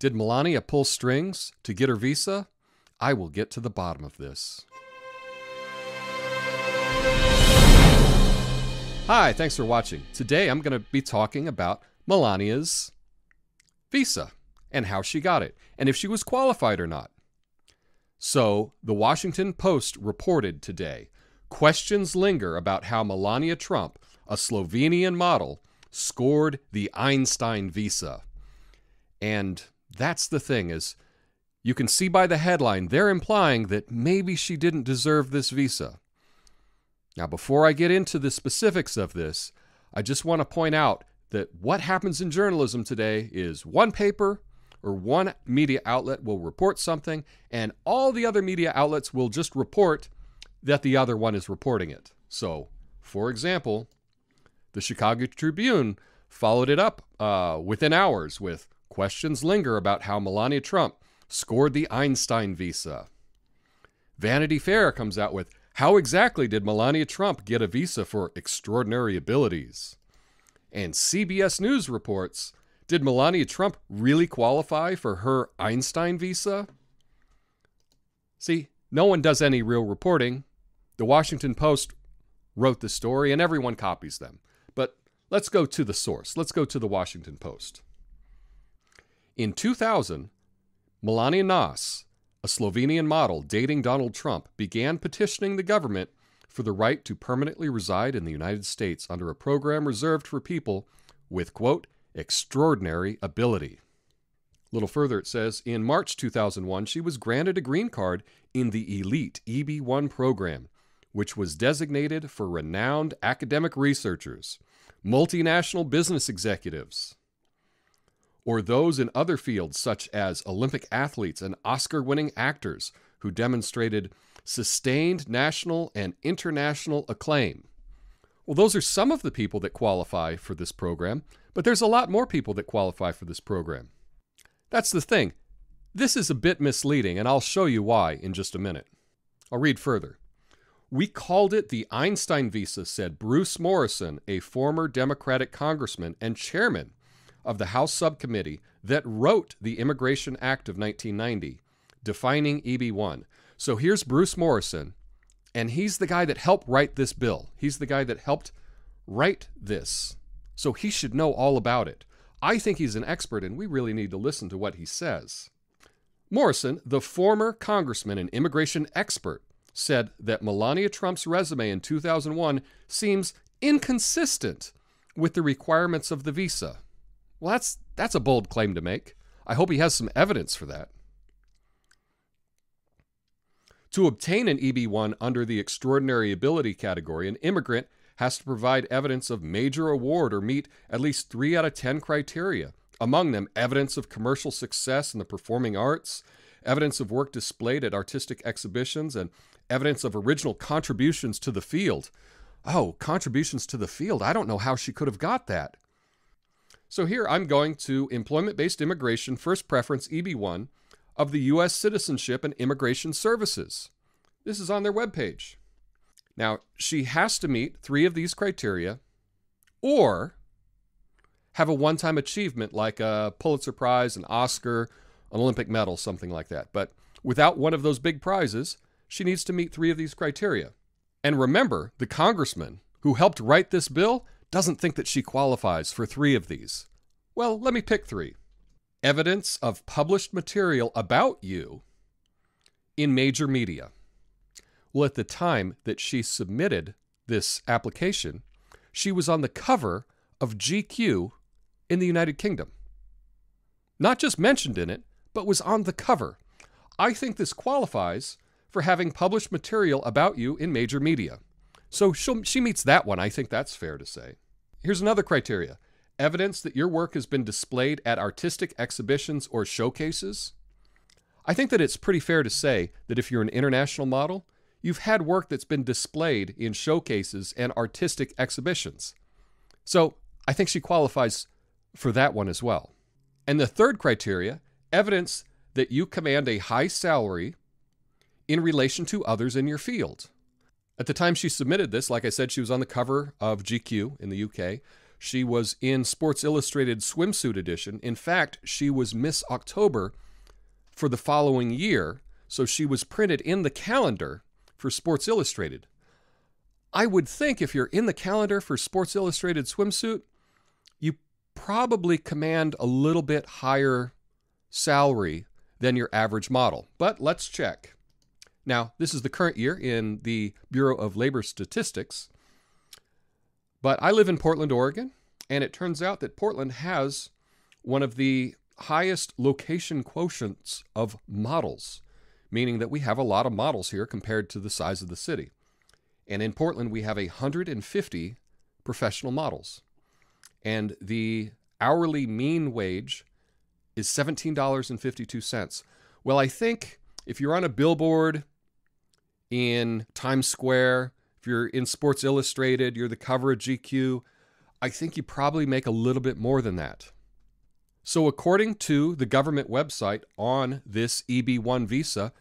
Did Melania pull strings to get her visa? I will get to the bottom of this. Hi, thanks for watching. Today I'm going to be talking about Melania's visa and how she got it, and if she was qualified or not. So, the Washington Post reported today, questions linger about how Melania Trump, a Slovenian model, scored the Einstein visa. And that's the thing, is you can see by the headline, they're implying that maybe she didn't deserve this visa. Now, before I get into the specifics of this, I just want to point out that what happens in journalism today is one paper or one media outlet will report something, and all the other media outlets will just report that the other one is reporting it. So, for example, the Chicago Tribune followed it up within hours with questions linger about how Melania Trump scored the Einstein visa. Vanity Fair comes out with, how exactly did Melania Trump get a visa for extraordinary abilities? And CBS News reports, did Melania Trump really qualify for her Einstein visa? See, no one does any real reporting. The Washington Post wrote the story and everyone copies them. But let's go to the source. Let's go to the Washington Post. In 2000, Melania Nas, a Slovenian model dating Donald Trump, began petitioning the government for the right to permanently reside in the United States under a program reserved for people with, quote, extraordinary ability. A little further it says, in March 2001, she was granted a green card in the elite EB-1 program, which was designated for renowned academic researchers, multinational business executives, or those in other fields such as Olympic athletes and Oscar-winning actors who demonstrated sustained national and international acclaim. Well, those are some of the people that qualify for this program, but there's a lot more people that qualify for this program. That's the thing. This is a bit misleading, and I'll show you why in just a minute. I'll read further. We called it the Einstein visa, said Bruce Morrison, a former Democratic congressman and chairman of the House subcommittee that wrote the Immigration Act of 1990, defining EB-1. So here's Bruce Morrison, and he's the guy that helped write this bill. He's the guy that helped write this. So he should know all about it. I think he's an expert, and we really need to listen to what he says. Morrison, the former congressman and immigration expert, said that Melania Trump's resume in 2001 seems inconsistent with the requirements of the visa. Well, that's a bold claim to make. I hope he has some evidence for that. To obtain an EB-1 under the extraordinary ability category, an immigrant has to provide evidence of major award or meet at least 3 out of 10 criteria. Among them, evidence of commercial success in the performing arts, evidence of work displayed at artistic exhibitions, and evidence of original contributions to the field. Oh, contributions to the field. I don't know how she could have got that. So here I'm going to Employment-Based Immigration First Preference EB-1 of the U.S. Citizenship and Immigration Services. This is on their webpage. Now, she has to meet 3 of these criteria or have a one-time achievement like a Pulitzer Prize, an Oscar, an Olympic medal, something like that. But without one of those big prizes, she needs to meet 3 of these criteria. And remember, the congressman who helped write this bill doesn't think that she qualifies for 3 of these. Well, let me pick 3. Evidence of published material about you in major media. Well, at the time that she submitted this application, she was on the cover of GQ in the United Kingdom. Not just mentioned in it, but was on the cover. I think this qualifies for having published material about you in major media. So she meets that one. I think that's fair to say. Here's another criteria. Evidence that your work has been displayed at artistic exhibitions or showcases. I think that it's pretty fair to say that if you're an international model, you've had work that's been displayed in showcases and artistic exhibitions. So I think she qualifies for that one as well. And the third criteria, evidence that you command a high salary in relation to others in your field. At the time she submitted this, like I said, she was on the cover of GQ in the UK. She was in Sports Illustrated swimsuit edition. In fact, she was Miss October for the following year, so she was printed in the calendar for Sports Illustrated. I would think if you're in the calendar for Sports Illustrated swimsuit, you probably command a little bit higher salary than your average model. But let's check. Now, this is the current year in the Bureau of Labor Statistics. But I live in Portland, Oregon, and it turns out that Portland has one of the highest location quotients of models, meaning that we have a lot of models here compared to the size of the city. And in Portland, we have 150 professional models. And the hourly mean wage is $17.52. Well, I think if you're on a billboard in Times Square, if you're in Sports Illustrated, you're the cover of GQ, I think you probably make a little bit more than that. So according to the government website on this EB-1 visa,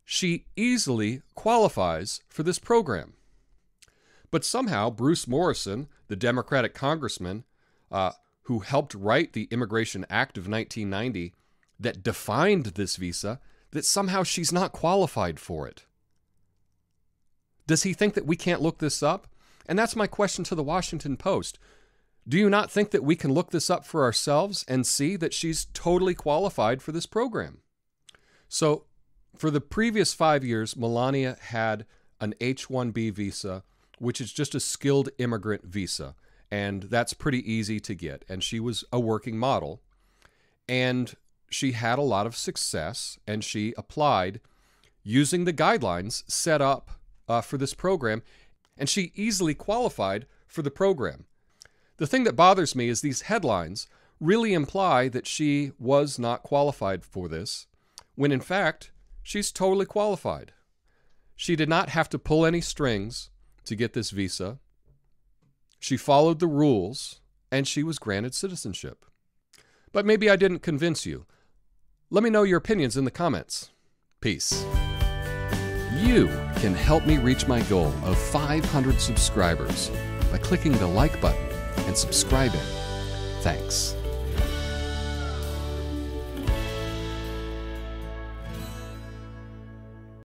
she easily qualifies for this program. But somehow Bruce Morrison, the Democratic congressman who helped write the Immigration Act of 1990 that defined this visa, that somehow she's not qualified for it. Does he think that we can't look this up? And that's my question to the Washington Post. Do you not think that we can look this up for ourselves and see that she's totally qualified for this program? So for the previous 5 years, Melania had an H-1B visa, which is just a skilled immigrant visa. And that's pretty easy to get. And she was a working model. And she had a lot of success. And she applied using the guidelines set up for this program, and she easily qualified for the program. The thing that bothers me is these headlines really imply that she was not qualified for this, when in fact, she's totally qualified. She did not have to pull any strings to get this visa. She followed the rules, and she was granted citizenship. But maybe I didn't convince you. Let me know your opinions in the comments. Peace. You can help me reach my goal of 500 subscribers by clicking the like button and subscribing. Thanks.